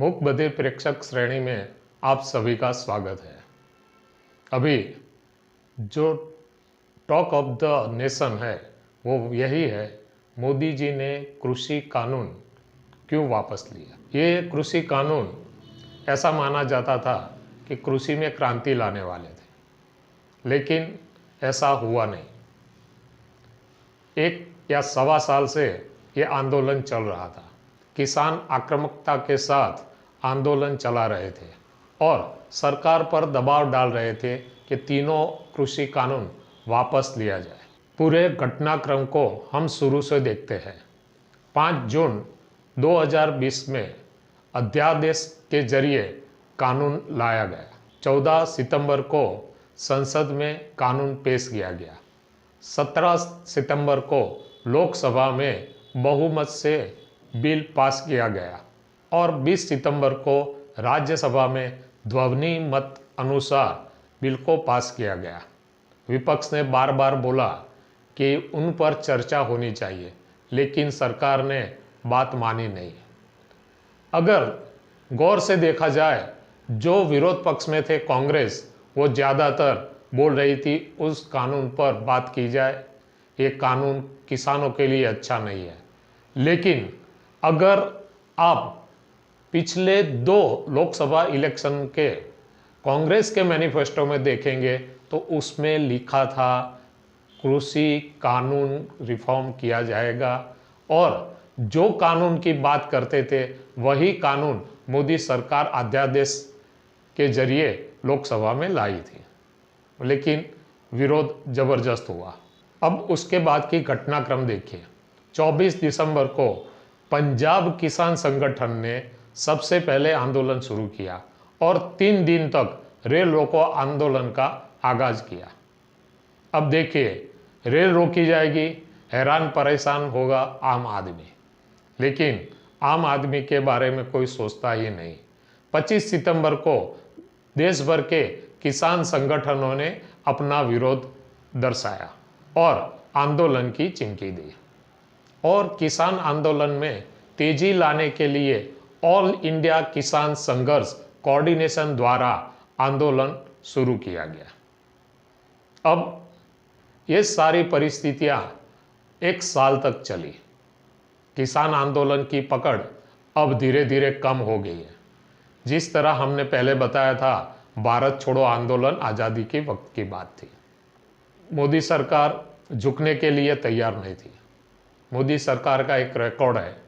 मूक बधिर प्रेक्षक श्रेणी में आप सभी का स्वागत है। अभी जो टॉक ऑफ द नेशन है वो यही है, मोदी जी ने कृषि कानून क्यों वापस लिया। ये कृषि कानून ऐसा माना जाता था कि कृषि में क्रांति लाने वाले थे, लेकिन ऐसा हुआ नहीं। 1 या सवा साल से ये आंदोलन चल रहा था। किसान आक्रामकता के साथ आंदोलन चला रहे थे और सरकार पर दबाव डाल रहे थे कि तीनों कृषि कानून वापस लिया जाए। पूरे घटनाक्रम को हम शुरू से देखते हैं। 5 जून 2020 में अध्यादेश के जरिए कानून लाया गया। 14 सितंबर को संसद में कानून पेश किया गया। 17 सितंबर को लोकसभा में बहुमत से बिल पास किया गया और 20 सितंबर को राज्यसभा में ध्वनि मत अनुसार बिल को पास किया गया। विपक्ष ने बार बार बोला कि उन पर चर्चा होनी चाहिए, लेकिन सरकार ने बात मानी नहीं। अगर गौर से देखा जाए, जो विरोध पक्ष में थे कांग्रेस, वो ज़्यादातर बोल रही थी उस कानून पर बात की जाए, ये कानून किसानों के लिए अच्छा नहीं है। लेकिन अगर आप पिछले 2 लोकसभा इलेक्शन के कांग्रेस के मैनिफेस्टो में देखेंगे तो उसमें लिखा था कृषि कानून रिफॉर्म किया जाएगा और जो कानून की बात करते थे वही कानून मोदी सरकार अध्यादेश के जरिए लोकसभा में लाई थी, लेकिन विरोध जबरदस्त हुआ। अब उसके बाद की घटनाक्रम देखिए। 24 दिसंबर को पंजाब किसान संगठन ने सबसे पहले आंदोलन शुरू किया और 3 दिन तक रेल रोको आंदोलन का आगाज किया। अब देखिए, रेल रोकी जाएगी, हैरान परेशान होगा आम आदमी, लेकिन आम आदमी के बारे में कोई सोचता ही नहीं। 25 सितंबर को देश भर के किसान संगठनों ने अपना विरोध दर्शाया और आंदोलन की चिमकी दी और किसान आंदोलन में तेजी लाने के लिए ऑल इंडिया किसान संघर्ष कोऑर्डिनेशन द्वारा आंदोलन शुरू किया गया। अब ये सारी परिस्थितियां 1 साल तक चली। किसान आंदोलन की पकड़ अब धीरे धीरे कम हो गई है। जिस तरह हमने पहले बताया था, भारत छोड़ो आंदोलन आज़ादी के वक्त की बात थी। मोदी सरकार झुकने के लिए तैयार नहीं थी। मोदी सरकार का एक रिकॉर्ड है,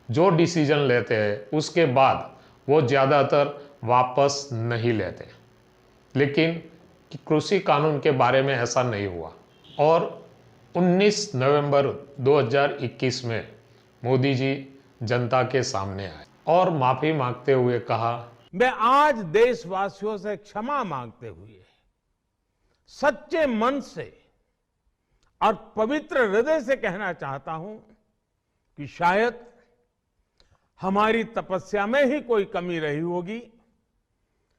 जो डिसीजन लेते हैं उसके बाद वो ज़्यादातर वापस नहीं लेते। लेकिन कृषि कानून के बारे में ऐसा नहीं हुआ और 19 नवंबर 2021 में मोदी जी जनता के सामने आए और माफ़ी मांगते हुए कहा, मैं आज देशवासियों से क्षमा मांगते हुए सच्चे मन से और पवित्र हृदय से कहना चाहता हूं कि शायद हमारी तपस्या में ही कोई कमी रही होगी,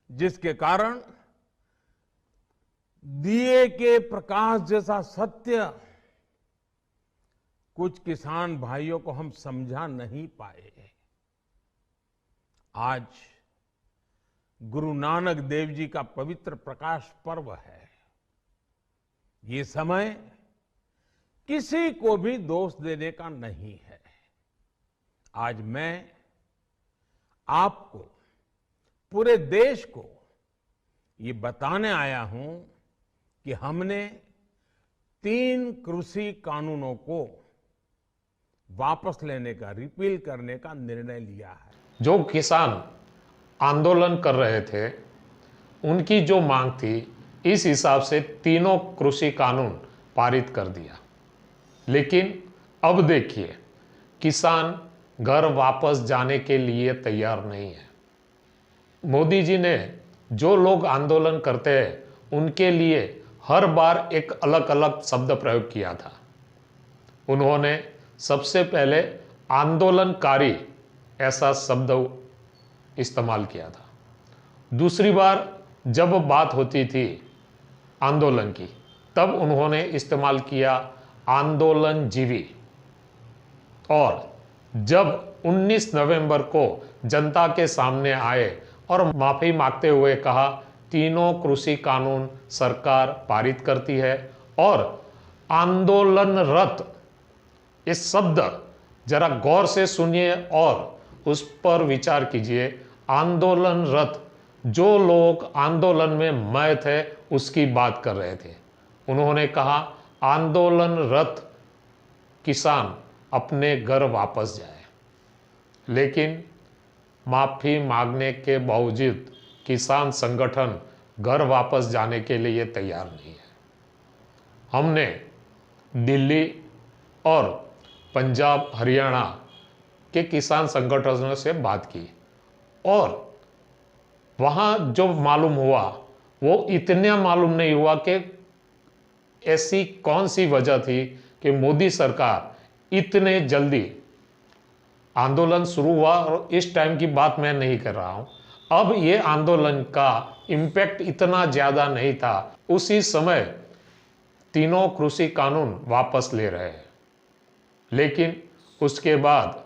जिसके कारण दिए के प्रकाश जैसा सत्य कुछ किसान भाइयों को हम समझा नहीं पाए। आज गुरु नानक देव जी का पवित्र प्रकाश पर्व है। ये समय किसी को भी दोष देने का नहीं है। आज मैं आपको, पूरे देश को ये बताने आया हूं कि हमने 3 कृषि कानूनों को वापस लेने का, रिपील करने का निर्णय लिया है। जो किसान आंदोलन कर रहे थे उनकी जो मांग थी, इस हिसाब से तीनों कृषि कानून पारित कर दिया। लेकिन अब देखिए, किसान घर वापस जाने के लिए तैयार नहीं है। मोदी जी ने जो लोग आंदोलन करते हैं उनके लिए हर बार एक अलग अलग शब्द प्रयोग किया था। उन्होंने सबसे पहले आंदोलनकारी ऐसा शब्द इस्तेमाल किया था। दूसरी बार जब बात होती थी आंदोलन की, तब उन्होंने इस्तेमाल किया आंदोलनजीवी, और जब 19 नवंबर को जनता के सामने आए और माफ़ी मांगते हुए कहा, तीनों कृषि कानून सरकार पारित करती है। और आंदोलनरत, इस शब्द जरा गौर से सुनिए और उस पर विचार कीजिए। आंदोलनरत, जो लोग आंदोलन में मय थे उसकी बात कर रहे थे। उन्होंने कहा आंदोलनरत किसान अपने घर वापस जाए। लेकिन माफ़ी मांगने के बावजूद किसान संगठन घर वापस जाने के लिए तैयार नहीं है। हमने दिल्ली और पंजाब हरियाणा के किसान संगठनों से बात की और वहाँ जो मालूम हुआ वो इतना मालूम नहीं हुआ कि ऐसी कौन सी वजह थी कि मोदी सरकार इतने जल्दी, आंदोलन शुरू हुआ और इस टाइम की बात मैं नहीं कर रहा हूँ, अब ये आंदोलन का इम्पैक्ट इतना ज़्यादा नहीं था, उसी समय तीनों कृषि कानून वापस ले रहे हैं। लेकिन उसके बाद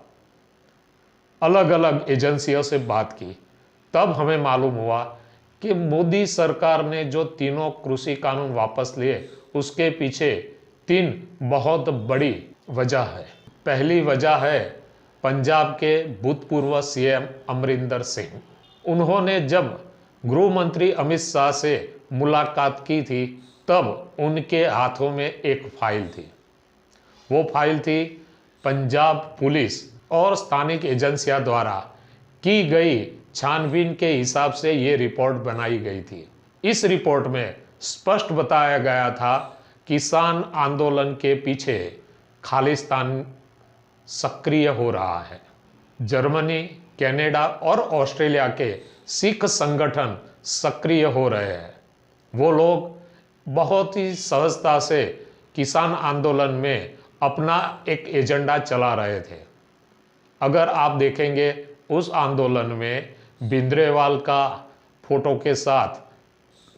अलग अलग एजेंसियों से बात की, तब हमें मालूम हुआ कि मोदी सरकार ने जो तीनों कृषि कानून वापस लिए उसके पीछे 3 बहुत बड़ी वजह है। पहली वजह है पंजाब के भूतपूर्व सीएम अमरिंदर सिंह। उन्होंने जब गृह मंत्री अमित शाह से मुलाकात की थी तब उनके हाथों में एक फाइल थी। वो फाइल थी पंजाब पुलिस और स्थानिक एजेंसियों द्वारा की गई छानबीन के हिसाब से ये रिपोर्ट बनाई गई थी। इस रिपोर्ट में स्पष्ट बताया गया था किसान आंदोलन के पीछे खालिस्तान सक्रिय हो रहा है। जर्मनी, कनाडा और ऑस्ट्रेलिया के सिख संगठन सक्रिय हो रहे हैं। वो लोग बहुत ही सहजता से किसान आंदोलन में अपना एक एजेंडा चला रहे थे। अगर आप देखेंगे उस आंदोलन में भिंद्रेवाल का फोटो के साथ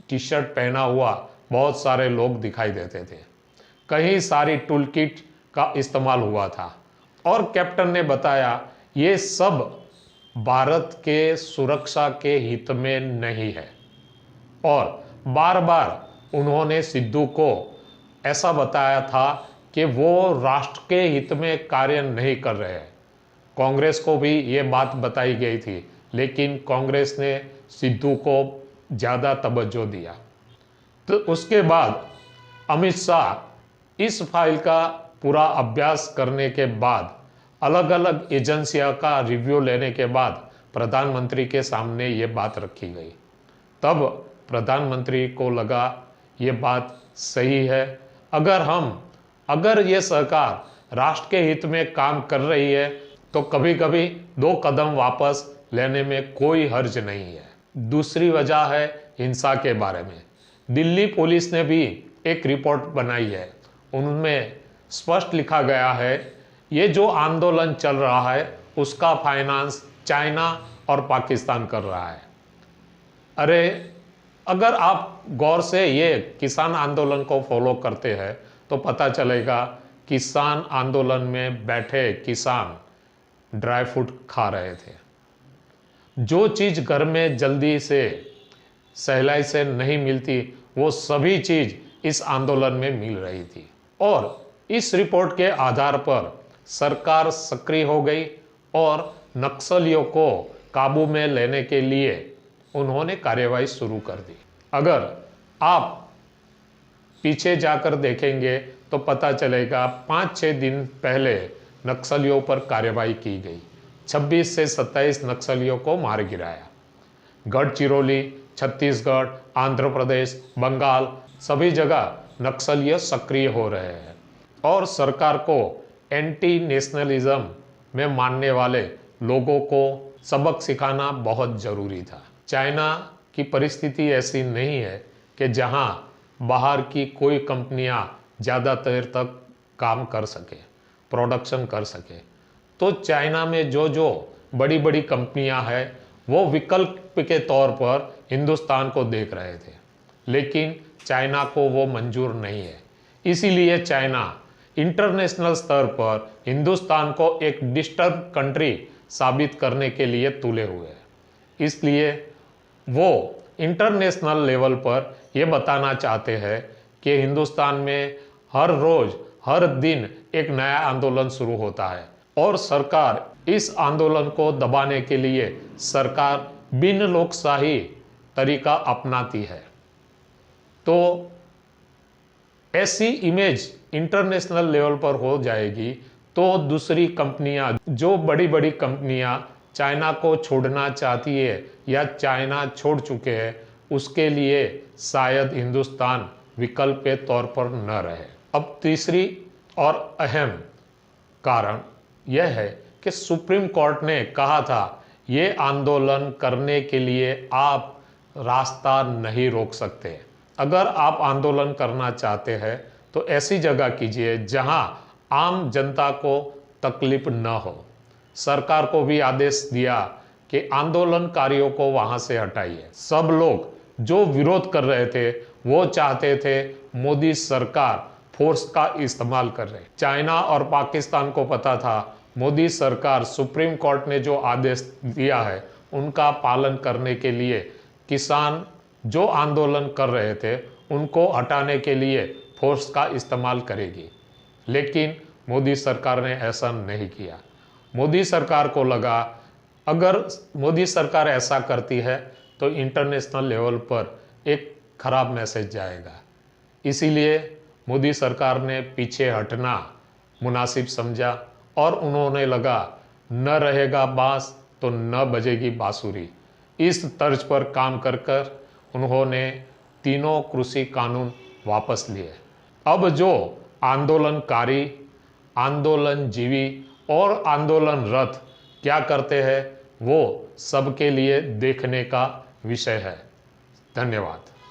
टी शर्ट पहना हुआ बहुत सारे लोग दिखाई देते थे। कहीं सारी टूल किट का इस्तेमाल हुआ था और कैप्टन ने बताया ये सब भारत के सुरक्षा के हित में नहीं है। और बार बार उन्होंने सिद्धू को ऐसा बताया था कि वो राष्ट्र के हित में कार्य नहीं कर रहे हैं। कांग्रेस को भी ये बात बताई गई थी, लेकिन कांग्रेस ने सिद्धू को ज़्यादा तवज्जो दिया। तो उसके बाद अमित शाह इस फाइल का पूरा अभ्यास करने के बाद, अलग अलग एजेंसियों का रिव्यू लेने के बाद प्रधानमंत्री के सामने ये बात रखी गई। तब प्रधानमंत्री को लगा ये बात सही है। अगर ये सरकार राष्ट्र के हित में काम कर रही है तो कभी कभी 2 कदम वापस लेने में कोई हर्ज नहीं है। दूसरी वजह है हिंसा के बारे में। दिल्ली पुलिस ने भी एक रिपोर्ट बनाई है, उनमें स्पष्ट लिखा गया है ये जो आंदोलन चल रहा है उसका फाइनेंस चाइना और पाकिस्तान कर रहा है। अरे अगर आप गौर से ये किसान आंदोलन को फॉलो करते हैं तो पता चलेगा किसान आंदोलन में बैठे किसान ड्राई फ्रूट खा रहे थे। जो चीज़ घर में जल्दी से सहलाई से नहीं मिलती वो सभी चीज़ इस आंदोलन में मिल रही थी। और इस रिपोर्ट के आधार पर सरकार सक्रिय हो गई और नक्सलियों को काबू में लेने के लिए उन्होंने कार्यवाही शुरू कर दी। अगर आप पीछे जाकर देखेंगे तो पता चलेगा 5-6 दिन पहले नक्सलियों पर कार्रवाई की गई। 26 से 27 नक्सलियों को मार गिराया। गढ़चिरौली, छत्तीसगढ़, आंध्र प्रदेश, बंगाल सभी जगह नक्सलियों सक्रिय हो रहे हैं और सरकार को एंटी नेशनलिज्म में मानने वाले लोगों को सबक सिखाना बहुत ज़रूरी था। चाइना की परिस्थिति ऐसी नहीं है कि जहां बाहर की कोई कंपनियां ज़्यादा देर तक काम कर सके, प्रोडक्शन कर सके। तो चाइना में जो बड़ी बड़ी कंपनियां हैं वो विकल्प के तौर पर हिंदुस्तान को देख रहे थे, लेकिन चाइना को वो मंजूर नहीं है। इसीलिए चाइना इंटरनेशनल स्तर पर हिंदुस्तान को एक डिस्टर्ब कंट्री साबित करने के लिए तुले हुए हैं। इसलिए वो इंटरनेशनल लेवल पर ये बताना चाहते हैं कि हिंदुस्तान में हर रोज हर दिन एक नया आंदोलन शुरू होता है और सरकार इस आंदोलन को दबाने के लिए सरकार बिन लोकशाही तरीका अपनाती है। तो ऐसी इमेज इंटरनेशनल लेवल पर हो जाएगी तो दूसरी कंपनियां, जो बड़ी बड़ी कंपनियां चाइना को छोड़ना चाहती है या चाइना छोड़ चुके हैं, उसके लिए शायद हिंदुस्तान विकल्प के तौर पर न रहे। अब तीसरी और अहम कारण यह है कि सुप्रीम कोर्ट ने कहा था ये आंदोलन करने के लिए आप रास्ता नहीं रोक सकते। अगर आप आंदोलन करना चाहते हैं तो ऐसी जगह कीजिए जहां आम जनता को तकलीफ न हो। सरकार को भी आदेश दिया कि आंदोलनकारियों को वहां से हटाइए। सब लोग जो विरोध कर रहे थे वो चाहते थे मोदी सरकार फोर्स का इस्तेमाल कर रहे। चाइना और पाकिस्तान को पता था मोदी सरकार सुप्रीम कोर्ट ने जो आदेश दिया है उनका पालन करने के लिए किसान जो आंदोलन कर रहे थे उनको हटाने के लिए फोर्स का इस्तेमाल करेगी। लेकिन मोदी सरकार ने ऐसा नहीं किया। मोदी सरकार को लगा अगर मोदी सरकार ऐसा करती है तो इंटरनेशनल लेवल पर एक खराब मैसेज जाएगा। इसीलिए मोदी सरकार ने पीछे हटना मुनासिब समझा और उन्होंने लगा न रहेगा बांस तो न बजेगी बांसुरी। इस तर्ज पर काम कर कर उन्होंने तीनों कृषि कानून वापस लिए। अब जो आंदोलनकारी, आंदोलनजीवी और आंदोलनरत क्या करते हैं वो सबके लिए देखने का विषय है। धन्यवाद।